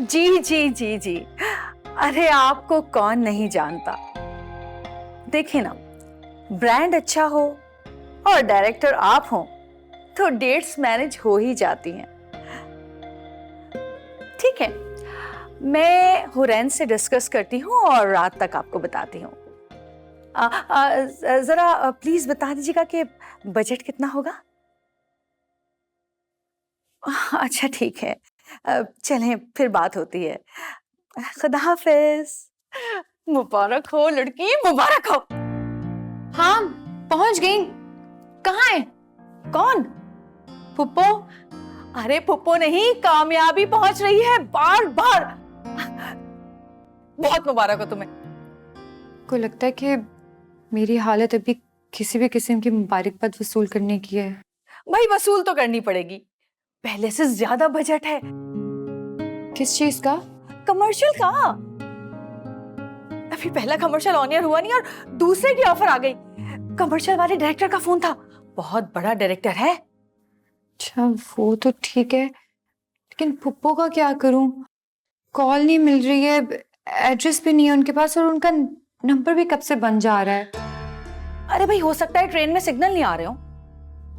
जी जी जी जी, अरे आपको कौन नहीं जानता। देखिए ना, ब्रांड अच्छा हो और डायरेक्टर आप हो तो डेट्स मैनेज हो ही जाती हैं। ठीक है, मैं हुरैन से डिस्कस करती हूँ और रात तक आपको बताती हूँ। जरा प्लीज बता दीजिएगा कि बजट कितना होगा। अच्छा ठीक है, चलें फिर बात होती है। खुदा हाफिज। मुबारक हो लड़की, मुबारक हो। हाँ, पहुंच गई। कहाँ है? कौन? पुप्पो। अरे पुप्पो नहीं, कामयाबी पहुंच रही है बार बार। बहुत मुबारक हो तुम्हें। को लगता है कि मेरी हालत अभी किसी भी किस्म की मुबारकबाद वसूल करने की है। भाई वसूल तो करनी पड़ेगी, पहले से ज्यादा बजट है। किस चीज का? कमर्शियल का। अभी पहला कमर्शियल ऑन एयर हुआ नहीं और दूसरे की ऑफर आ गई। कमर्शियल वाले डायरेक्टर का फोन था, बहुत बड़ा डायरेक्टर है। अच्छा वो तो ठीक है, लेकिन पुप्पो का क्या करूं? कॉल नहीं मिल रही है, एड्रेस भी नहीं है उनके पास और उनका नंबर भी कब से बंद जा रहा है। अरे भाई हो सकता है ट्रेन में सिग्नल नहीं आ रहे हो।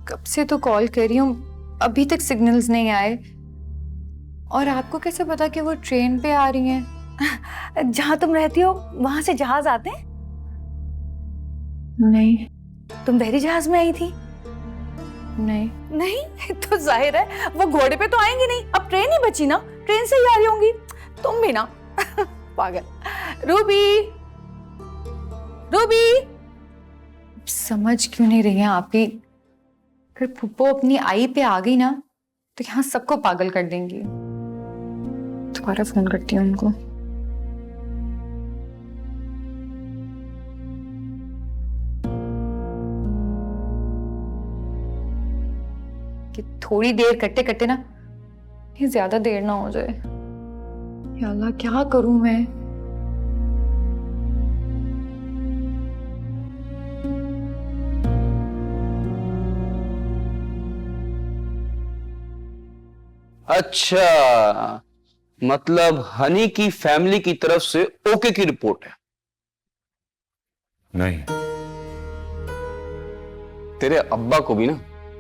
कब से तो कॉल कर रही हूँ, अभी तक सिग्नल्स नहीं आए। और आपको कैसे पता कि वो ट्रेन पे आ रही हैं? जहां तुम रहती हो वहां से जहाज आते हैं? नहीं। तुम बहरी जहाज में आई थी? नहीं। नहीं तो जाहिर है वो घोड़े पे तो आएंगी नहीं, अब ट्रेन ही बची ना, ट्रेन से ही आ रही होंगी। तुम भी ना पागल। Ruby, Ruby. समझ क्यों नहीं रही हैं आप ही? अगर पुप्पो अपनी आई पे आ गई ना तो यहाँ सबको पागल कर देंगी। दोबारा फोन करती हूँ उनको। कि थोड़ी देर करते करते ना ये ज्यादा देर ना हो जाए। या अल्लाह क्या करूं मैं? अच्छा, मतलब हनी की फैमिली की तरफ से ओके की रिपोर्ट है? नहीं। तेरे अब्बा को भी ना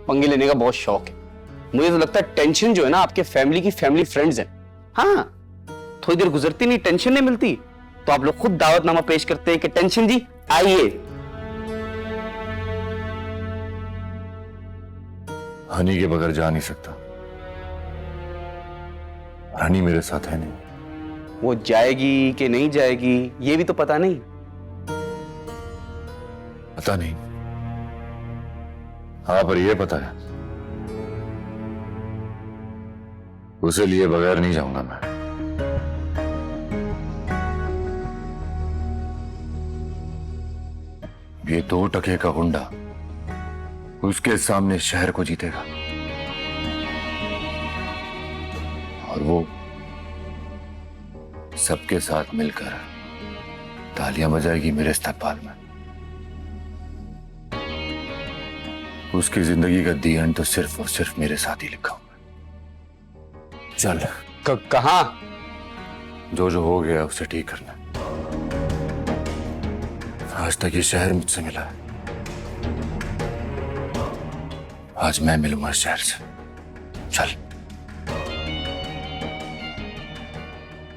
पंगे लेने का बहुत शौक है। मुझे तो लगता है टेंशन जो है ना आपके फैमिली की फैमिली फ्रेंड्स हैं। हाँ, थोड़ी देर गुजरती नहीं टेंशन नहीं मिलती, तो आप लोग खुद दावतनामा पेश करते हैं कि टेंशन जी आइए। हनी के बगैर जा नहीं सकता। हनी मेरे साथ है नहीं। वो जाएगी कि नहीं जाएगी ये भी तो पता नहीं। पता नहीं। हाँ पर यह पता है उसे लिए बगैर नहीं जाऊंगा मैं। ये 2 टके का गुंडा उसके सामने शहर को जीतेगा और वो सबके साथ मिलकर तालियां बजाएगी मेरे इस्तकबाल में। उसकी जिंदगी का दी एंड तो सिर्फ और सिर्फ मेरे साथ ही लिखा हुआ है। चल। कहां? जो हो गया उसे ठीक करना। आज तक ये शहर मुझसे मिला है, आज मैं मिलूंगा इस शहर से। चल।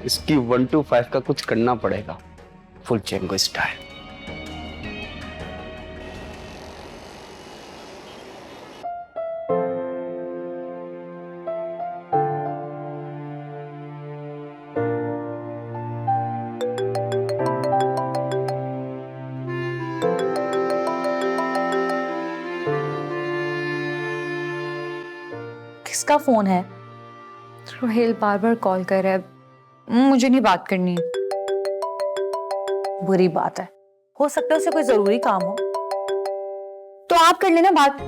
इसकी 1 to 5 का कुछ करना पड़ेगा, फुल चेंगो स्टाइल। किसका फोन है? रोहेल बार बार कॉल कर रहा है, मुझे नहीं बात करनी। बुरी बात है, हो सकता है उसे कोई जरूरी काम हो। तो आप कर लेना बात।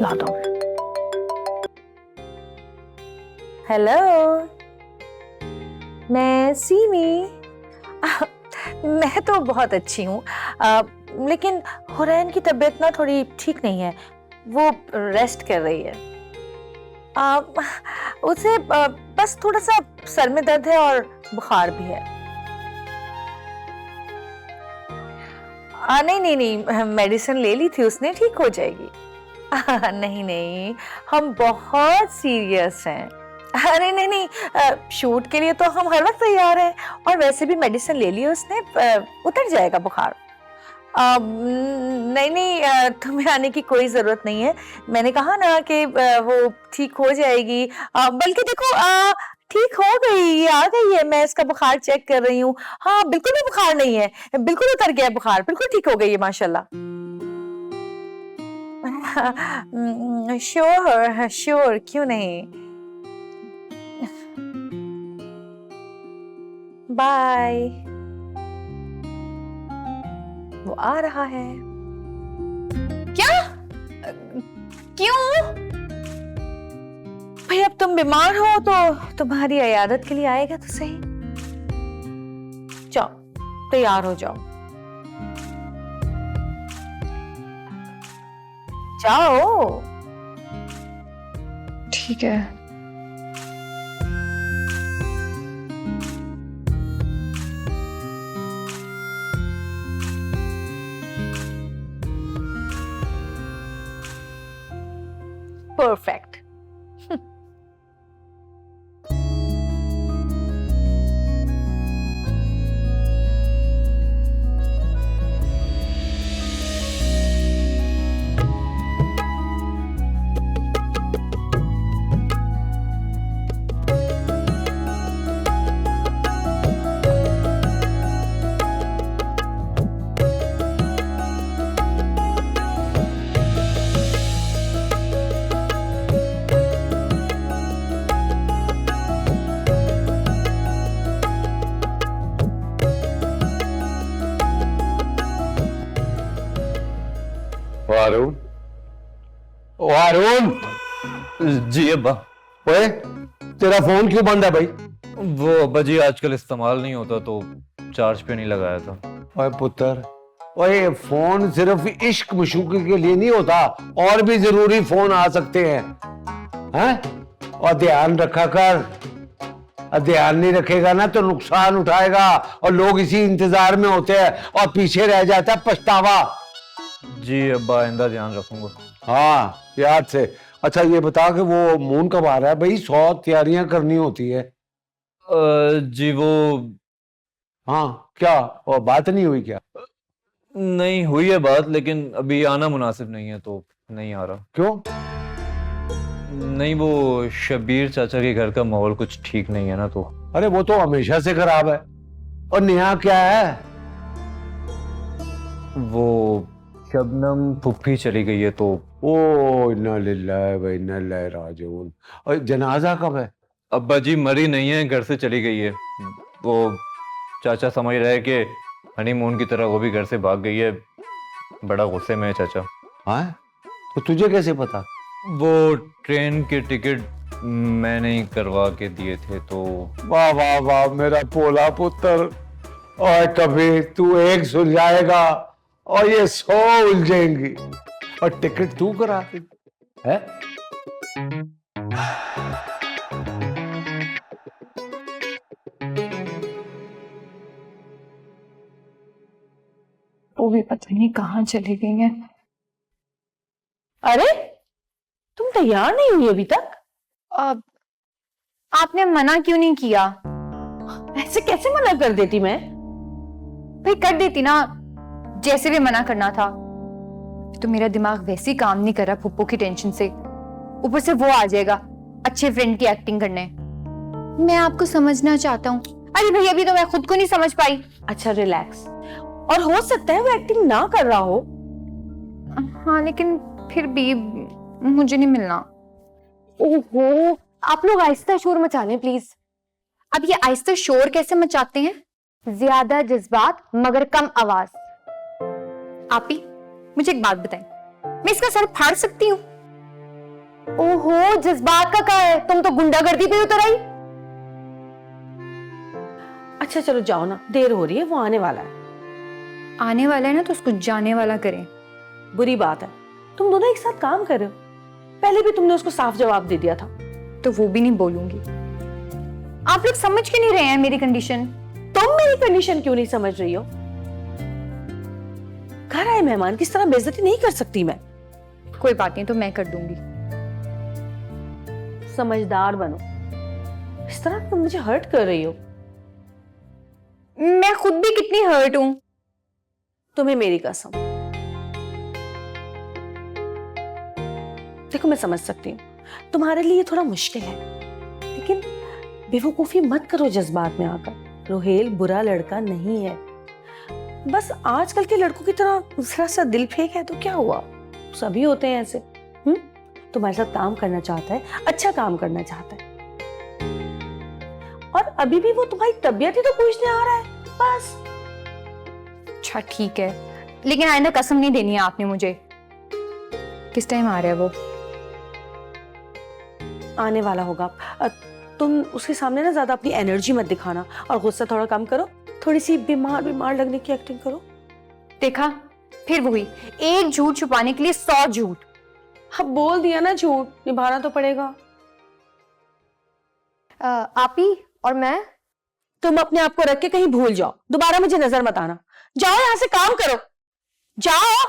ला दो। हेलो, मैं सीमी। मैं तो बहुत अच्छी हूँ, लेकिन हुरैन की तबीयत ना थोड़ी ठीक नहीं है, वो रेस्ट कर रही है। उसे बस थोड़ा सा सर में दर्द है और बुखार भी है। नहीं नहीं नहीं, मेडिसिन ले ली थी उसने, ठीक हो जाएगी। नहीं नहीं, हम बहुत सीरियस हैं। अरे नहीं नहीं, शूट के लिए तो हम हर वक्त तैयार हैं, और वैसे भी मेडिसिन ले ली उसने, उतर जाएगा बुखार। नहीं नहीं, तुम्हें आने की कोई जरूरत नहीं है। मैंने कहा ना कि वो ठीक हो जाएगी। बल्कि देखो, ठीक हो गई, आ गई है। मैं इसका बुखार चेक कर रही हूँ। हाँ, बिल्कुल भी बुखार नहीं है, बिल्कुल उतर गया है बुखार, बिल्कुल ठीक हो गई है माशाल्लाह। श्योर श्योर, क्यों नहीं। बाय। वो आ रहा है। क्या? क्यों? भाई अब तुम बीमार हो तो तुम्हारी इयादत के लिए आएगा तो सही। जाओ, तैयार हो जाओ, जाओ। ठीक है। परफेक्ट। वारुण, वारुण। जी अब्बा। ओए, तेरा फोन क्यों बंद है भाई? वो अब्बा जी आजकल इस्तेमाल नहीं होता तो चार्ज पे नहीं लगाया था। ओए पुत्र, ओए फोन सिर्फ इश्क मशूक़ी के लिए नहीं होता, और भी जरूरी फोन आ सकते हैं। और ध्यान रखा कर, और ध्यान नहीं रखेगा ना तो नुकसान उठाएगा, और लोग इसी इंतजार में होते हैं और पीछे रह जाता है पछतावा। जी अब्बा, आइंदा ध्यान रखूंगा। हाँ, याद से। अच्छा ये बता कि वो मून कब आ रहा है भाई? 100 तैयारियां करनी होती है। जी वो हाँ, क्या और बात नहीं हुई क्या? नहीं हुई है बात, लेकिन अभी आना मुनासिब नहीं है तो नहीं आ रहा। क्यों? नहीं, वो शबीर चाचा के घर का माहौल कुछ ठीक नहीं है ना तो। अरे वो तो हमेशा से खराब है। और नेहा क्या है? वो शबनम फुफ्फी चली गई है तो। ओ इन्ना लिल्लाहि व इन्ना इलैहि राजिऊन। और जनाजा कब है? अब्बा जी मरी नहीं है, घर से चली गई है। वो चाचा समझ रहे हैं कि हनीमून की तरह वो भी घर से भाग गई है। बड़ा गुस्से में है चाचा। हाँ, तो तुझे कैसे पता? वो ट्रेन के टिकट मैंने ही करवा के दिए थे तो। वाह वाह वाह मेरा पोला पुत्र। और कभी तू एक सुलझाएगा और ये 100 उलझेंगी। और टिकट तू करा दे है? वो भी पता नहीं कहाँ चली गई है। अरे तुम तैयार नहीं हुई अभी तक? अब आपने मना क्यों नहीं किया? ऐसे कैसे मना कर देती मैं? भाई कर देती ना, जैसे भी मना करना था। तो मेरा दिमाग वैसे ही काम नहीं कर रहा फुप्पो की टेंशन से, ऊपर से वो आ जाएगा अच्छे फ्रेंड की एक्टिंग करने। मैं आपको समझना चाहता हूँ। अरे भाई अभी तो मैं खुद को नहीं समझ पाई। अच्छा रिलैक्स, और हो सकता है वो एक्टिंग ना कर रहा हो। हाँ लेकिन फिर भी मुझे नहीं मिलना। ओहो, आप लोग आहिस्ता शोर मचा लें प्लीज। अब ये आहिस्ता शोर कैसे मचाते हैं? ज्यादा जज्बात मगर कम आवाज। आप ही मुझे एक बात बताएं, मैं इसका सर फाड़ सकती हूँ? ओहो, जज्बात का क्या है, तुम तो गुंडागर्दी पे उतर आई। अच्छा चलो जाओ ना, देर हो रही है, वो आने वाला है। आने वाला है ना तो उसको जाने वाला करें। बुरी बात है, तुम दोनों एक साथ काम कर रहे हो। पहले भी तुमने उसको साफ जवाब दे दिया था। तो वो भी नहीं बोलूंगी। आप लोग समझ क्यों नहीं रहे हैं मेरी कंडीशन? तुम मेरी कंडीशन क्यों नहीं समझ रही हो? घर आए मेहमान की इस तरह बेइज्जती नहीं कर सकती मैं। कोई बात नहीं, तो मैं कर दूंगी। समझदार बनो, इस तरह तुम मुझे हर्ट कर रही हो। मैं खुद भी कितनी हर्ट हूं। तुम्हें मेरी कसम। देखो मैं समझ सकती हूँ तुम्हारे लिए ये थोड़ा मुश्किल है, लेकिन बेवकूफी मत करो जज्बात में आकर। रोहेल बुरा लड़का नहीं है, बस आजकल के लड़कों की तरह जरा सा दिल फेंक है तो क्या हुआ, सभी होते हैं ऐसे। तुम्हारे साथ काम करना चाहता है, अच्छा काम करना चाहता है, और अभी भी वो तुम्हारी तबीयत ही तो पूछने आ रहा है बस। अच्छा ठीक है, लेकिन आइंदा कसम नहीं देनी है आपने मुझे। किस टाइम आ रहा है वो? आने वाला होगा। तुम उसके सामने ना ज्यादा अपनी एनर्जी मत दिखाना और गुस्सा थोड़ा कम करो, थोड़ी सी बीमार बीमार लगने की एक्टिंग करो। देखा, फिर वही एक झूठ छुपाने के लिए 100 झूठ। अब बोल दिया ना झूठ, निभाना तो पड़ेगा। आप ही और मैं। तुम अपने आप को रख के कहीं भूल जाओ, दोबारा मुझे नजर मत आना। जाओ यहां से, काम करो, जाओ,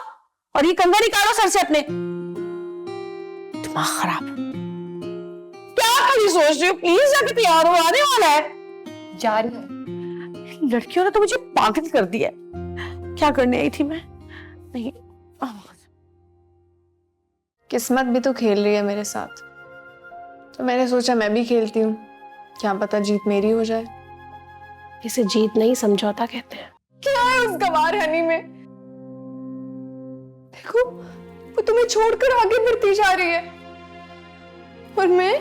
और ये कंधा निकालो सर से अपने। दिमाग खराब। क्या कभी सोच रही हो? प्लीज जाके तैयार हो, आने वाला है। जा रही है। लड़कियों ने तो मुझे पागल कर दिया। क्या करने आई थी मैं? नहीं, किस्मत भी तो खेल रही है मेरे साथ, तो मैंने सोचा मैं भी खेलती हूँ, क्या पता जीत मेरी हो जाए। इसे जीत नहीं समझौता कहते हैं। क्या है उस गवार हनी में? देखो, वो तुम्हें छोड़कर आगे बढ़ती जा रही है, और मैं,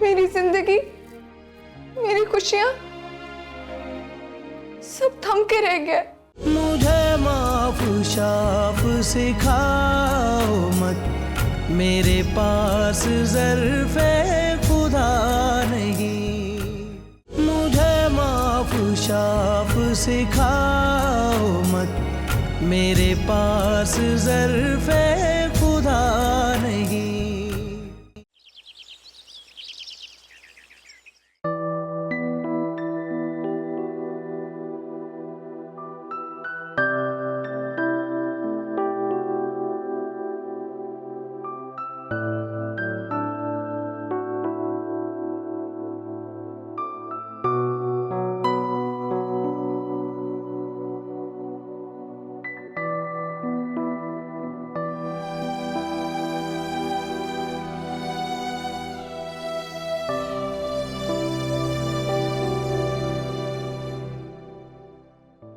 मेरी जिंदगी, मेरी खुशियां सब थम के रह गया। मुझे माफ शाफ सिखाओ मत, मेरे पास ज़र्फ़े खुदा नहीं। मुझे माफ शाफ सिखाओ मत, मेरे पास ज़र्फ़े खुदा नहीं।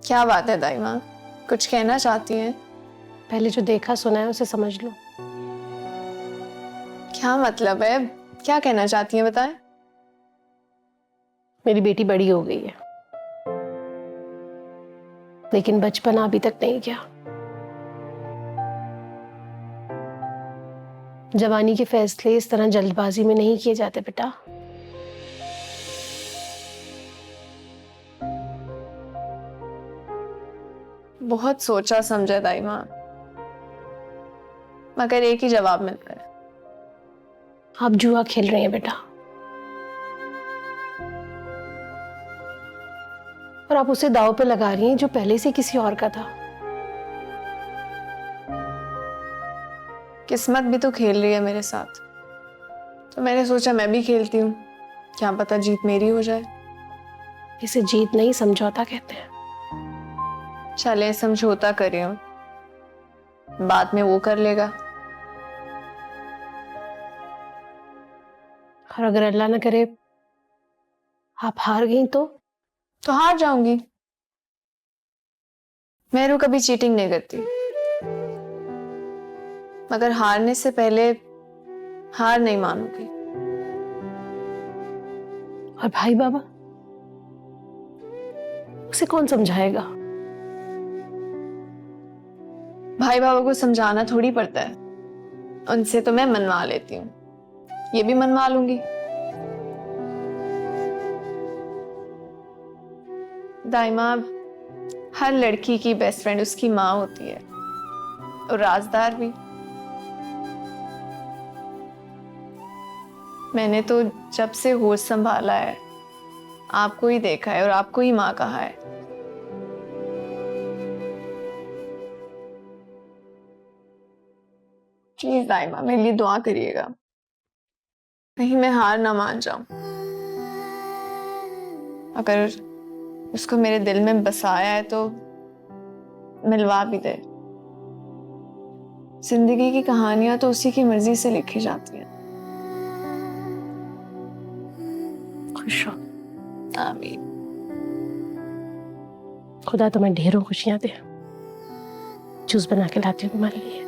क्या बात है दाइमा, कुछ कहना चाहती हैं? पहले जो देखा सुना है उसे समझ लो। क्या मतलब है, क्या कहना चाहती हैं बताएं? मेरी बेटी बड़ी हो गई है, लेकिन बचपना अभी तक नहीं गया। जवानी के फैसले इस तरह जल्दबाजी में नहीं किए जाते बेटा। बहुत सोचा समझा दाइमा, मगर एक ही जवाब मिलता है। आप जुआ खेल रहे हैं बेटा, और आप उसे दांव पे लगा रही हैं जो पहले से किसी और का था। किस्मत भी तो खेल रही है मेरे साथ, तो मैंने सोचा मैं भी खेलती हूँ, क्या पता जीत मेरी हो जाए। इसे जीत नहीं समझौता कहते हैं। चले समझौता करें, बाद में वो कर लेगा। और अगर अल्लाह ना करे आप हार गई तो हार जाऊंगी। मैं तो कभी चीटिंग नहीं करती, मगर हारने से पहले हार नहीं मानूंगी। और भाई बाबा, उसे कौन समझाएगा? भाई बाबा को समझाना थोड़ी पड़ता है, उनसे तो मैं मनवा लेती हूँ, ये भी मनवा लूंगी। दाइमा, हर लड़की की बेस्ट फ्रेंड उसकी माँ होती है, और राजदार भी। मैंने तो जब से होश संभाला है आपको ही देखा है और आपको ही माँ कहा है। प्लीज दाइमा मेरे लिए दुआ करिएगा, कहीं मैं हार ना मान जाऊं। अगर उसको मेरे दिल में बसाया है तो मिलवा भी दे। जिंदगी की कहानियां तो उसी की मर्जी से लिखी जाती हैं। खुश हो। आमीन। खुदा तुम्हें ढेरों खुशियां दे। जूस बना के लाती हूँ तुम्हारे लिए।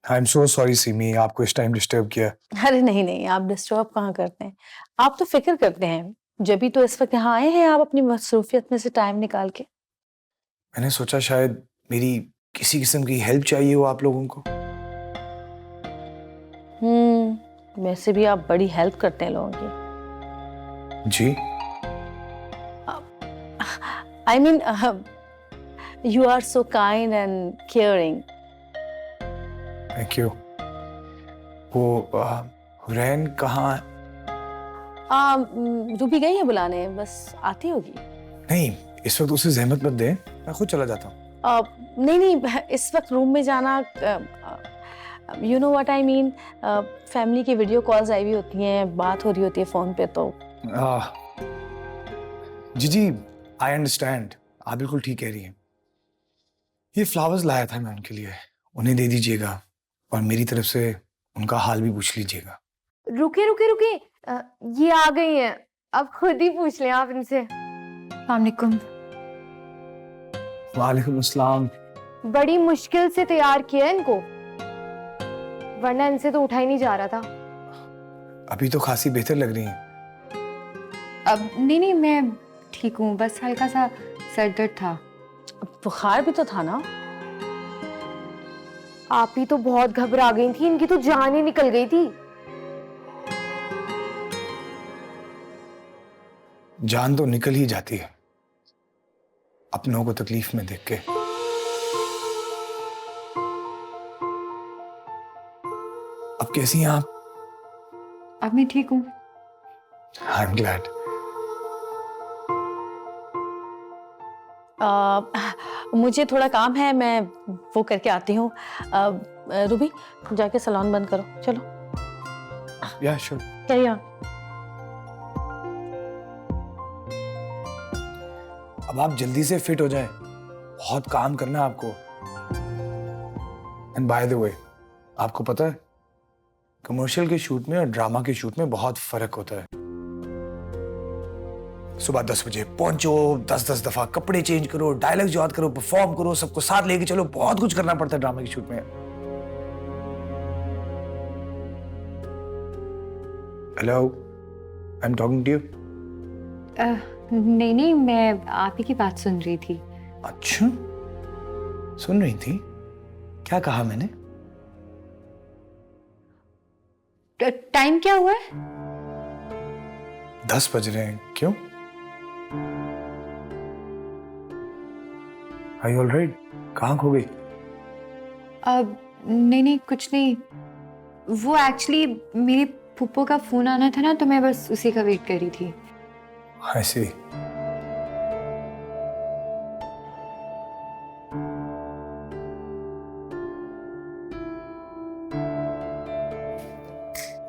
I am so sorry Simi, आपको इस टाइम डिस्टर्ब किया। अरे नहीं नहीं, आप डिस्टर्ब कहाँ करते हैं, आप तो फिक्र करते हैं। जब भी तो इस वक्त यहाँ आए हैं आप अपनी मसरूफियत में से टाइम निकाल के। मैंने सोचा शायद मेरी किसी किस्म की हेल्प चाहिए हो आप लोगों को। वैसे भी आप बड़ी हेल्प करते हैं लोगों की। जी I mean you are so kind and caring. Thank you. वो हुरैन कहाँ है? रूबी गई है बुलाने, बस आती होगी। नहीं, इस वक्त उसे जहमत मत दे, मैं खुद चला जाता हूँ। नहीं नहीं, इस वक्त रूम में जाना, you know what I mean, family की वीडियो कॉल्स आई हुई होती हैं, बात हो रही होती है फोन पे तो। जी जी, आई अंडरस्टैंड, आप बिल्कुल ठीक कह रही हैं। ये फ्लावर्स लाया था मैं उनके लिए, उन्हें दे दीजिएगा और मेरी तरफ से उनका हाल भी पूछ लीजिएगा। रुके रुके रुके, ये आ गई हैं, अब खुद ही पूछ लें आप इनसे। वालेकुम। वालेकुम अस्सलाम। बड़ी मुश्किल से तैयार किया है इनको, वरना इनसे तो उठा ही नहीं जा रहा था। अभी तो खासी बेहतर लग रही हैं। अब नहीं नहीं, मैं ठीक हूँ, बस हल्का सा सर दर्द था। बुखार भी तो था ना? आप ही तो बहुत घबरा गई थी, इनकी तो जान ही निकल गई थी। जान तो निकल ही जाती है अपनों को तकलीफ में देख के। अब कैसी हैं आप? अब मैं ठीक हूँ। I am glad. मुझे थोड़ा काम है, मैं वो करके आती हूँ। रूबी जाके सैलून बंद करो, चलो। या श्योर। क्या? अब आप जल्दी से फिट हो जाएं, बहुत काम करना है आपको। एंड बाय द वे, आपको पता है कमर्शियल के शूट में और ड्रामा के शूट में बहुत फर्क होता है। सुबह 10 बजे पहुंचो, 10-10 दफा कपड़े चेंज करो, डायलॉग याद करो, परफॉर्म करो, सबको साथ लेके चलो, बहुत कुछ करना पड़ता है ड्रामा के शूट में। Hello, I am talking to you. नहीं नहीं, मैं आप ही की बात सुन रही थी। अच्छा, सुन रही थी? क्या कहा मैंने? टाइम क्या हुआ है? 10 बज रहे हैं। क्यों? Are you all right? कहाँ खो गई? अब नहीं नहीं, कुछ नहीं। वो एक्चुअली मेरी फूफो का फोन आना था ना, तो मैं बस उसी का वेट कर रही थी। I see.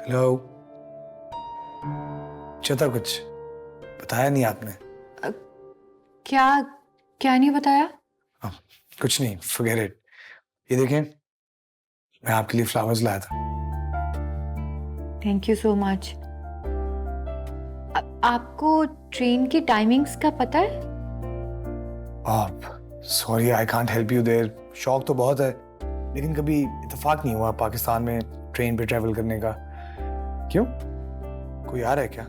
हेलो। चता कुछ बताया नहीं आपने? क्या क्या नहीं बताया? कुछ नहीं, forget it. ये देखें, मैं आपके लिए फ्लावर्स लाया था। Thank you so much. आपको ट्रेन की टाइमिंग्स का पता है? आप sorry, I can't help you there. शौक तो बहुत है, लेकिन कभी इत्तेफाक नहीं हुआ पाकिस्तान में ट्रेन पे ट्रैवल करने का। क्यों, कोई आ रहा है क्या?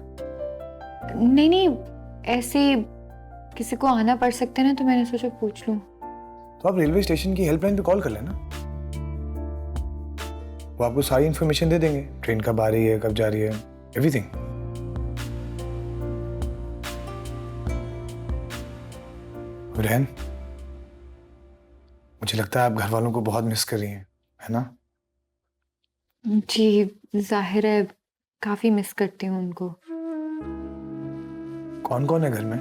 नहीं नहीं, ऐसे किसी को आना पड़ सकता है ना, तो मैंने सोचा पूछ लूं। तो आप रेलवे स्टेशन की हेल्पलाइन पे कॉल कर लेना। वो आपको सारी इंफॉर्मेशन दे देंगे, ट्रेन कब आ रही है, कब जा रही है, एवरीथिंग। रेहन, मुझे लगता है आप घर वालों को बहुत मिस कर रही हैं, है ना? जी जाहिर है, काफी मिस करती हूँ उनको। कौन कौन है घर में?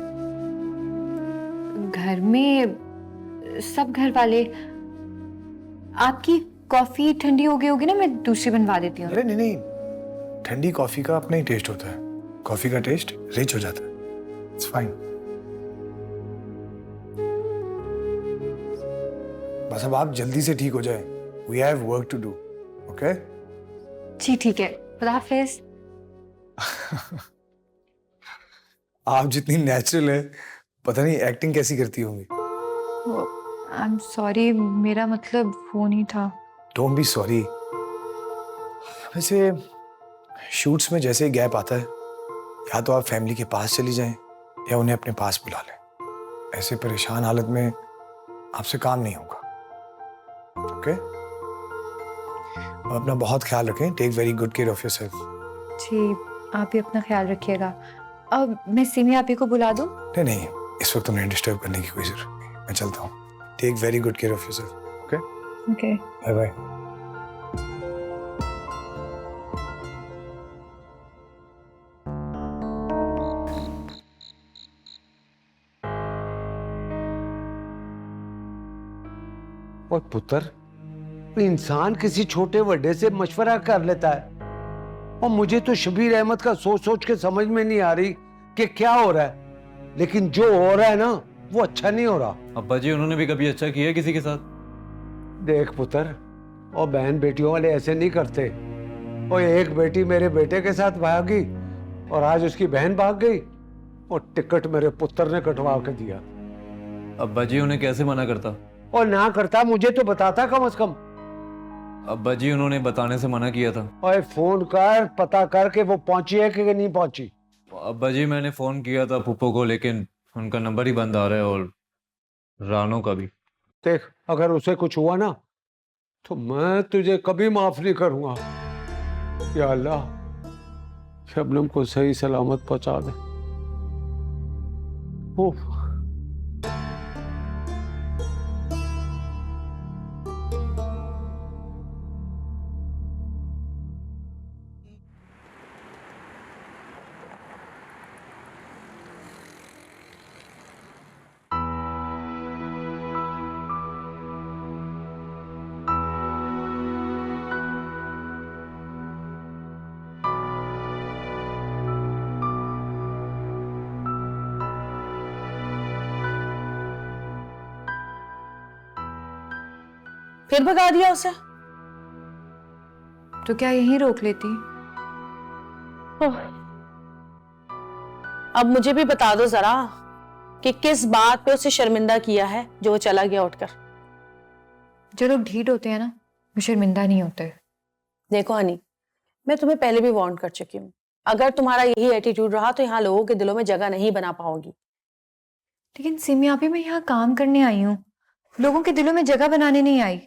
घर में सब घर वाले। आपकी कॉफी ठंडी हो गई होगी ना, मैं दूसरी बनवा देती हूँ। अरे नहीं नहीं, ठंडी कॉफी का अपना ही टेस्ट होता है, कॉफी का टेस्ट रिच हो जाता है, इट्स फाइन। बस अब आप जल्दी से ठीक हो जाए, we have work to do, okay? जी ठीक है, खुदा हाफिज। आप जितनी नेचुरल है, पता नहीं एक्टिंग कैसी करती होंगी। आई एम सॉरी, मेरा मतलब वो नहीं था। Don't be sorry. वैसे शूट्स में जैसे ही गैप आता है, या तो आप फैमिली के पास चली जाएं या उन्हें अपने पास बुला लें। ऐसे परेशान हालत में आपसे काम नहीं होगा, ओके? अपना बहुत ख्याल रखें, take very good care of yourself. जी आप भी अपना ख्याल रखिएगा। अब मैं सिमी आपी को बुला दूं? नहीं नहीं, इस वक्त उन्हें डिस्टर्ब करने की कोई जरूरत नहीं, मैं चलता हूँ। Take very good care of yourself, okay? Okay, bye bye. और पुत्र, इंसान किसी छोटे बड़े से मशवरा कर लेता है, और मुझे तो शबीर अहमद का सोच सोच के समझ में नहीं आ रही कि क्या हो रहा है। लेकिन जो हो रहा है ना, वो अच्छा नहीं हो रहा। अब्बा जी, उन्होंने भी कभी अच्छा किया किसी के साथ? देख पुत्र, और बहन बेटियों वाले ऐसे नहीं करते। और एक बेटी मेरे बेटे के साथ भागी और आज उसकी बहन भाग गई, और टिकट मेरे पुत्र ने कटवा के दिया। अब्बा जी, उन्हें कैसे मना करता? और ना करता मुझे तो बताता कम से कम। अब्बा जी, उन्होंने बताने से मना किया था। और फोन कर, पता कर के वो पहुंची है कि नहीं पहुंची। अब्बा जी, मैंने फोन किया था पुप्पो को, लेकिन उनका नंबर ही बंद आ रहा है, और रानो का भी। देख, अगर उसे कुछ हुआ ना, तो मैं तुझे कभी माफ नहीं करूंगा। या अल्लाह, शबनम को सही सलामत पहुंचा दे। उफ। फिर भगा दिया उसे? तो क्या यहीं रोक लेती? अब मुझे भी बता दो जरा कि किस बात पे उसे शर्मिंदा किया है जो वो चला गया उठकर। जो लोग ढीठ होते हैं ना, वो शर्मिंदा नहीं होते। देखो हनी, मैं तुम्हें पहले भी वार्न कर चुकी हूँ, अगर तुम्हारा यही एटीट्यूड रहा तो यहाँ लोगों के दिलों में जगह नहीं बना पाओगी। लेकिन सिमी आपी, मैं यहाँ काम करने आई हूँ, लोगों के दिलों में जगह बनाने नहीं आई।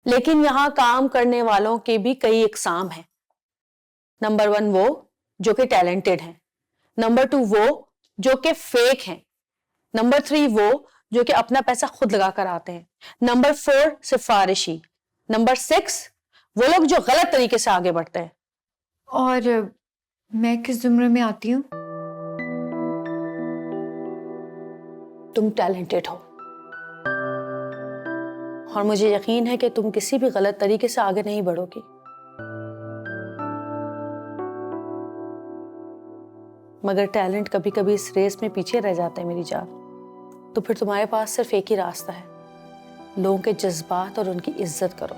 लेकिन यहाँ काम करने वालों के भी कई इकसाम हैं। नंबर 1 वो जो कि टैलेंटेड हैं, नंबर 2 वो जो कि फेक हैं, नंबर 3 वो जो कि अपना पैसा खुद लगा कर आते हैं, नंबर 4 सिफारिशी, नंबर 6 वो लोग जो गलत तरीके से आगे बढ़ते हैं। और मैं किस जुमरे में आती हूँ? तुम टैलेंटेड हो और मुझे यकीन है कि तुम किसी भी गलत तरीके से आगे नहीं बढ़ोगी। मगर टैलेंट कभी कभी इस रेस में पीछे रह जाता है मेरी जान। तो फिर तुम्हारे पास सिर्फ एक ही रास्ता है, लोगों के जज्बात और उनकी इज्जत करो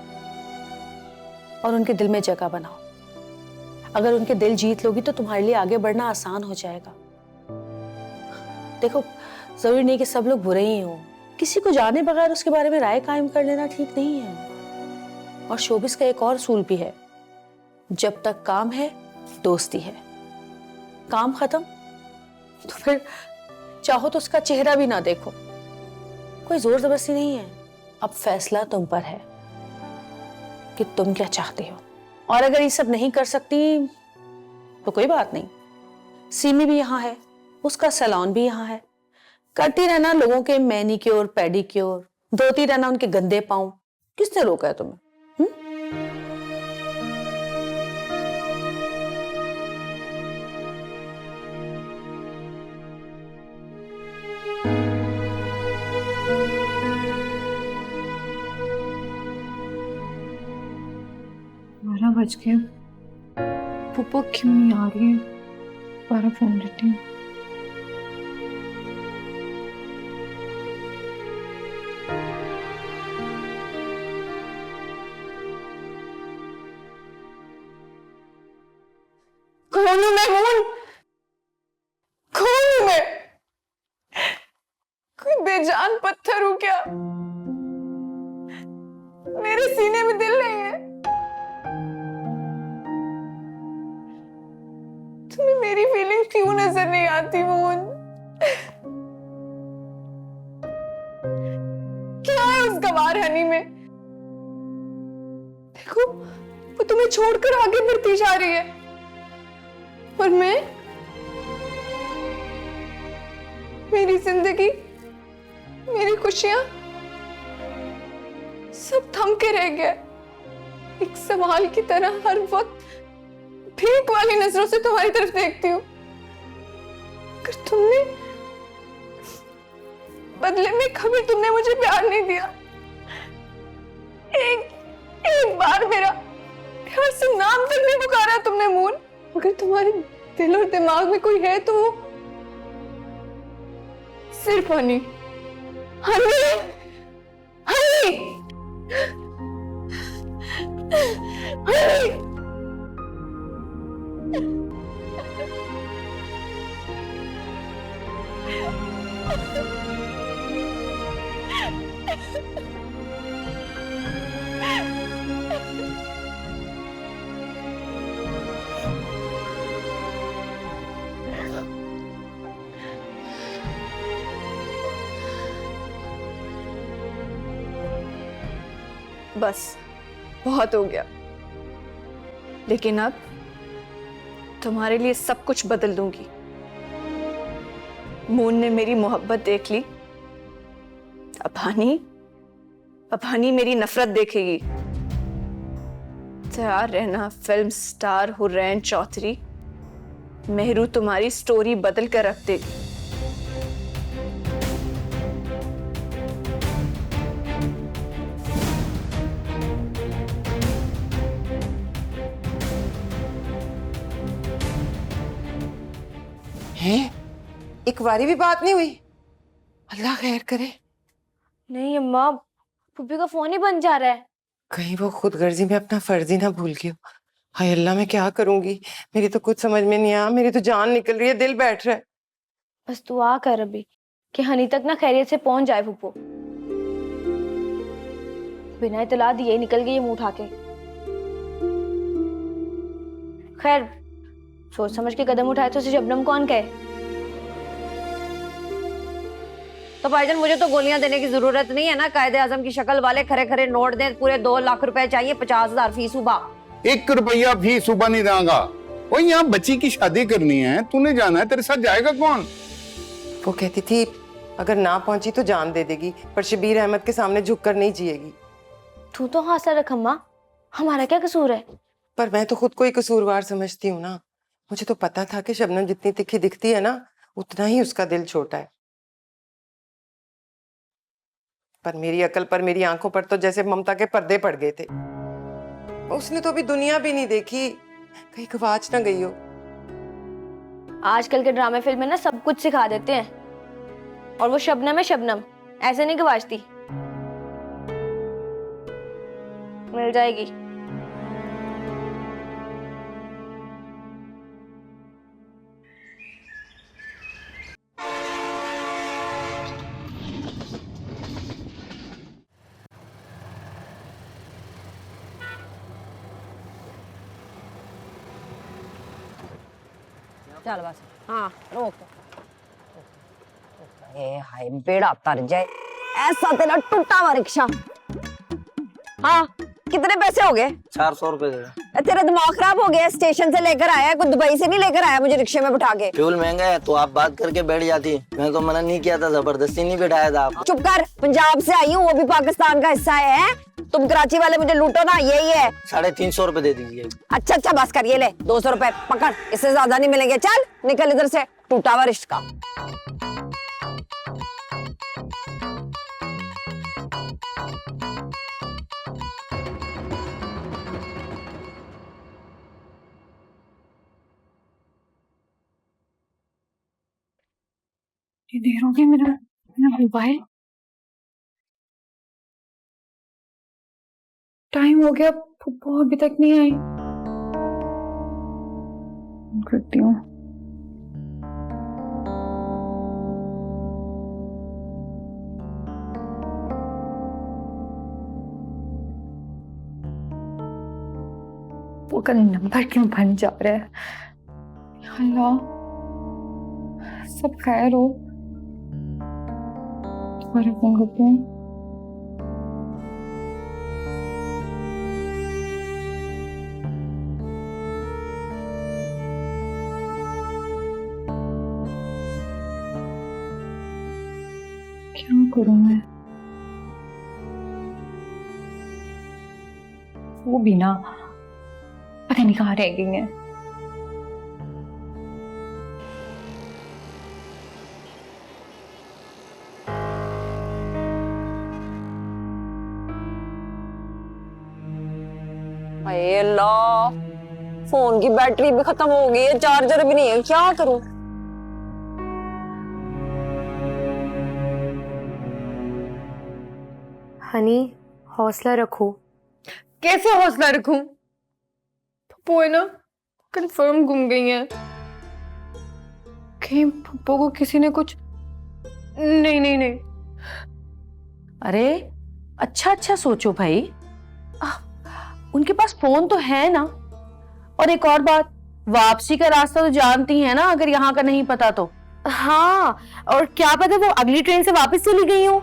और उनके दिल में जगह बनाओ। अगर उनके दिल जीत लोगी तो तुम्हारे लिए आगे बढ़ना आसान हो जाएगा। देखो, जरूरी नहीं कि सब लोग बुरे ही हों, किसी को जाने बगैर उसके बारे में राय कायम कर लेना ठीक नहीं है। और शोबिस का एक और असूल भी है, जब तक काम है दोस्ती है, काम खत्म तो फिर चाहो तो उसका चेहरा भी ना देखो। कोई जोर जबरदस्ती नहीं है, अब फैसला तुम पर है। कि तुम क्या चाहती हो। और अगर ये सब नहीं कर सकती तो कोई बात नहीं, सीमी भी यहाँ है, उसका सैलून भी यहाँ है। करती रहना लोगों के मैनीक्योर पेडिक्योर, धोती रहना उनके गंदे पाँव। किसने रोका है तुम्हें? बारह बज गए, पुप्पो क्यों नहीं आ रही है? 12 फोन देती हूँ। कौन हूं मैं मून? कौन हूं मैं? कोई बेजान पत्थर हूं क्या? मेरे सीने में दिल नहीं है। तुम्हें मेरी फीलिंग्स क्यों नजर नहीं आती मून? क्या है उस गवार हनी में? देखो वो तुम्हें छोड़कर आगे बढ़ती जा रही है और मैं, मेरी जिंदगी, मेरी खुशियां सब थम के रह गया। एक सवाल की तरह हर वक्त भीख वाली नजरों से तुम्हारी तरफ देखती हूँ। अगर तुमने बदले में कभी तुमने मुझे प्यार नहीं दिया, एक बार मेरा प्यार से नाम तक नहीं पुकारा तुमने मून। अगर तुम्हारे दिल और दिमाग में कोई है तो वो सिर्फ हनी। हनी, हनी, हनी। बस बहुत हो गया, लेकिन अब तुम्हारे लिए सब कुछ बदल दूंगी। मून ने मेरी मोहब्बत देख ली, अब हनी मेरी नफरत देखेगी। तैयार रहना फिल्म स्टार हुरैन चौधरी, मेहरू तुम्हारी स्टोरी बदल कर रख देगी। हैं? एक बारी भी बात नहीं हुई? अल्लाह खैर करे। नहीं अम्मा, पुप्पी का फोन ही बंद जा रहा है। कहीं वो खुद गर्जी में अपना फर्ज ही ना भूल गई हो। हाय अल्लाह, मैं क्या करूंगी? मेरी तो कुछ समझ में नहीं आ। मेरी तो जान निकल रही है, दिल बैठ रहा है। बस दुआ कर अभी कि हनी तक ना खैरियत से पहुंच जाए। पुप्पो बिना इतला दिए ही निकल गई ये मुंह उठा के। खैर सोच समझ के कदम उठाए तो उसे शबनम कौन कहे। तो भाईजान मुझे तो गोलियां देने की जरूरत नहीं है ना। कायदे आजम की शक्ल वाले खरे खरे नोट दें, पूरे 2 लाख रुपए चाहिए, 50,000 फीस सुबह। 1 रुपया फीस सुबह नहीं देगा। वो यहाँ बच्ची की शादी करनी है, तूने जाना है, तेरे साथ जाएगा कौन? वो कहती थी अगर ना पहुंची तो जान दे देगी, पर शबीर अहमद के सामने झुककर नहीं जिएगी। तू तो हौसला रख अम्मा, हमारा क्या कसूर है? पर मैं तो खुद को ही कसूरवार समझती हूँ ना। मुझे तो पता था कि शबनम जितनी तिखी दिखती है ना, उतना ही उसका दिल छोटा है। पर मेरी अकल पर, मेरी आंखों पर तो जैसे ममता के पर्दे पड़ गए थे। उसने तो अभी दुनिया भी नहीं देखी, कहीं गवाच ना गई हो। आजकल के ड्रामे फिल्म में ना सब कुछ सिखा देते हैं, और वो शबनम है शबनम, ऐसे नहीं गवाचती। मिल जाएगी। चल बस, हाँ रोक। बेड़ा तर जाए, ऐसा तेरा टूटा हुआ रिक्शा। हाँ कितने पैसे हो गए? 400 रुपए दे दो। तेरा दिमाग खराब हो गया? स्टेशन से लेकर आया है, कुछ दुबई से नहीं लेकर आया मुझे रिक्शे में बिठा के। फ्यूल महंगा है तो आप बात करके बैठ जाती। मैं तो मना नहीं किया था, जबरदस्ती नहीं बिठाया था आप। चुप कर, पंजाब से आई हूँ, वो भी पाकिस्तान का हिस्सा है। तुम कराची वाले मुझे लूटो ना, यही है। 350 रुपए दे दीजिए। अच्छा बस कर, ये ले 200 रुपए पकड़, इससे ज्यादा नहीं मिलेंगे। चल निकल इधर से, टूटा हुआ रिश्ता। ये देर हो गई, मेरा मोबाइल, टाइम हो गया, फुप्पो अभी तक नहीं आई। करती हूँ। वो का नंबर क्यों बन जा रहा है? अल्लाह, सब खैर हो? तुम्हारे फोन करती हूँ। क्या करूं मैं? वो भी ना पता नहीं कहाँ रह गई है। हाय अल्लाह, फोन की बैटरी भी खत्म हो गई है, चार्जर भी नहीं है, क्या करूं? हनी, हौसला रखो। कैसे हौसला रखूं? पप्पू है ना, कंफर्म गुम गई हैं। कहीं पप्पू को किसी ने कुछ नहीं। अरे अच्छा सोचो भाई, उनके पास फोन तो है ना। और एक और बात, वापसी का रास्ता तो जानती है ना, अगर यहाँ का नहीं पता तो। हाँ, और क्या पता वो अगली ट्रेन से वापस चली गई हो।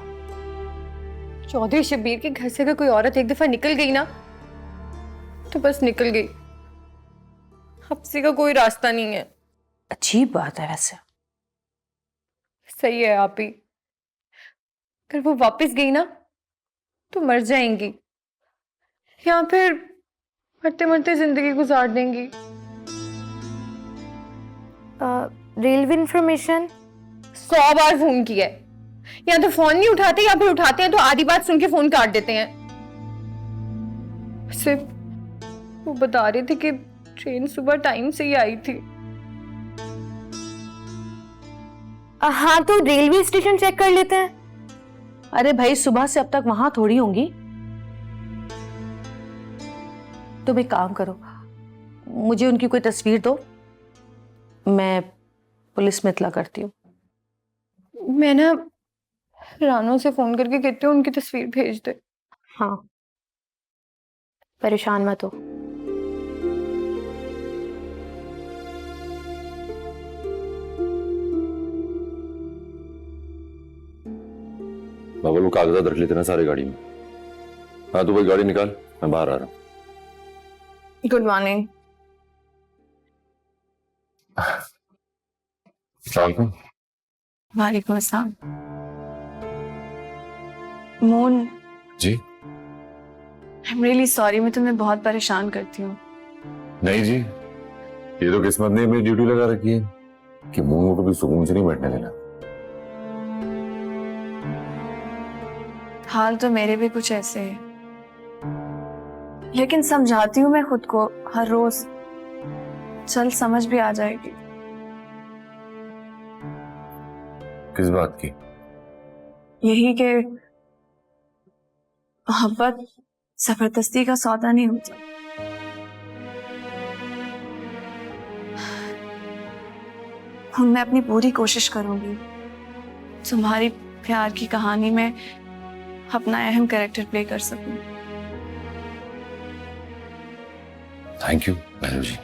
चौधरी शब्बीर के घर से अगर कोई औरत एक दफा निकल गई ना, तो बस निकल गई, वापसी का कोई रास्ता नहीं है। अच्छी बात है वैसे। सही है आप ही, अगर वो वापस गई ना तो मर जाएंगी, या फिर मरते मरते जिंदगी गुजार देंगी। रेलवे इंफॉर्मेशन 100 बार फोन किया है, या तो फोन नहीं उठाते या फिर उठाते हैं तो आधी बात सुन के फोन काट देते हैं। सिर्फ वो बता रहे थे कि ट्रेन सुबह टाइम से ही आई थी। हाँ, तो रेलवे स्टेशन चेक कर लेते हैं। अरे भाई, सुबह से अब तक वहां थोड़ी होंगी। तुम एक काम करो, मुझे उनकी कोई तस्वीर दो, मैं पुलिस में इत्तला करती हूँ। मैं ना रानो से फोन करके कहती हूँ उनकी तस्वीर भेज दे। हाँ, परेशान मत हो। बाबा, वो कागजात रख लेते ना सारे गाड़ी में। हाँ, तो भाई गाड़ी निकाल, मैं बाहर आ रहा हूँ। Good morning. वालेकुम अस्सलाम। मोन जी, आई एम रियली सॉरी, मैं तुम्हें बहुत परेशान करती हूँ। नहीं जी, ये तो किस्मत ने मेरी ड्यूटी लगा रखी है कि मुंह को भी सुकून से नहीं बैठने देना। हाल तो मेरे भी कुछ ऐसे है, लेकिन समझाती हूँ मैं खुद को हर रोज, चल समझ भी आ जाएगी। किस बात की? यही कि मोहब्बत जबरदस्ती का सौदा नहीं होता। मैं अपनी पूरी कोशिश करूंगी तुम्हारी प्यार की कहानी में अपना अहम कैरेक्टर प्ले कर सकूं। थैंक यू बहनू जी,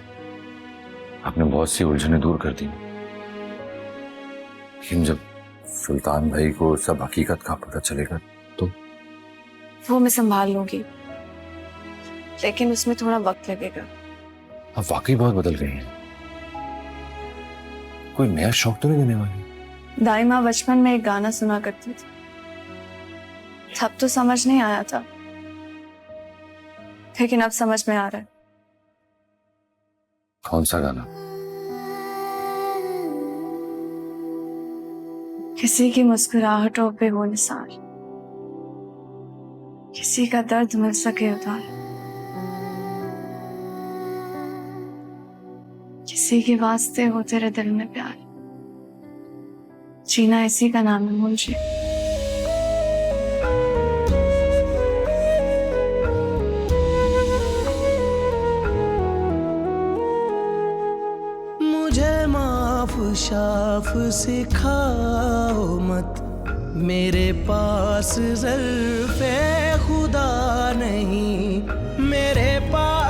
आपने बहुत सी उलझने दूर कर दी। लेकिन जब सुल्तान भाई को सब हकीकत का पता चलेगा तो? वो मैं संभाल लूंगी, लेकिन उसमें थोड़ा वक्त लगेगा। आप वाकई बहुत बदल गई हैं। कोई नया शौक तो नहीं देने वाली? दाई माँ बचपन में एक गाना सुना करती थी, तब तो समझ नहीं आया था, लेकिन अब समझ में आ रहा है। कौन सा गाना? किसी की मुस्कुराहटों पे हो निसार, किसी का दर्द मिल सके उधार, किसी के वास्ते हो तेरे दिल में प्यार, जीना इसी का नाम है मुझे। मुझे माफ शाफ सिखाओ मत, मेरे पास ज़र्फ़े खुदा नहीं, मेरे पास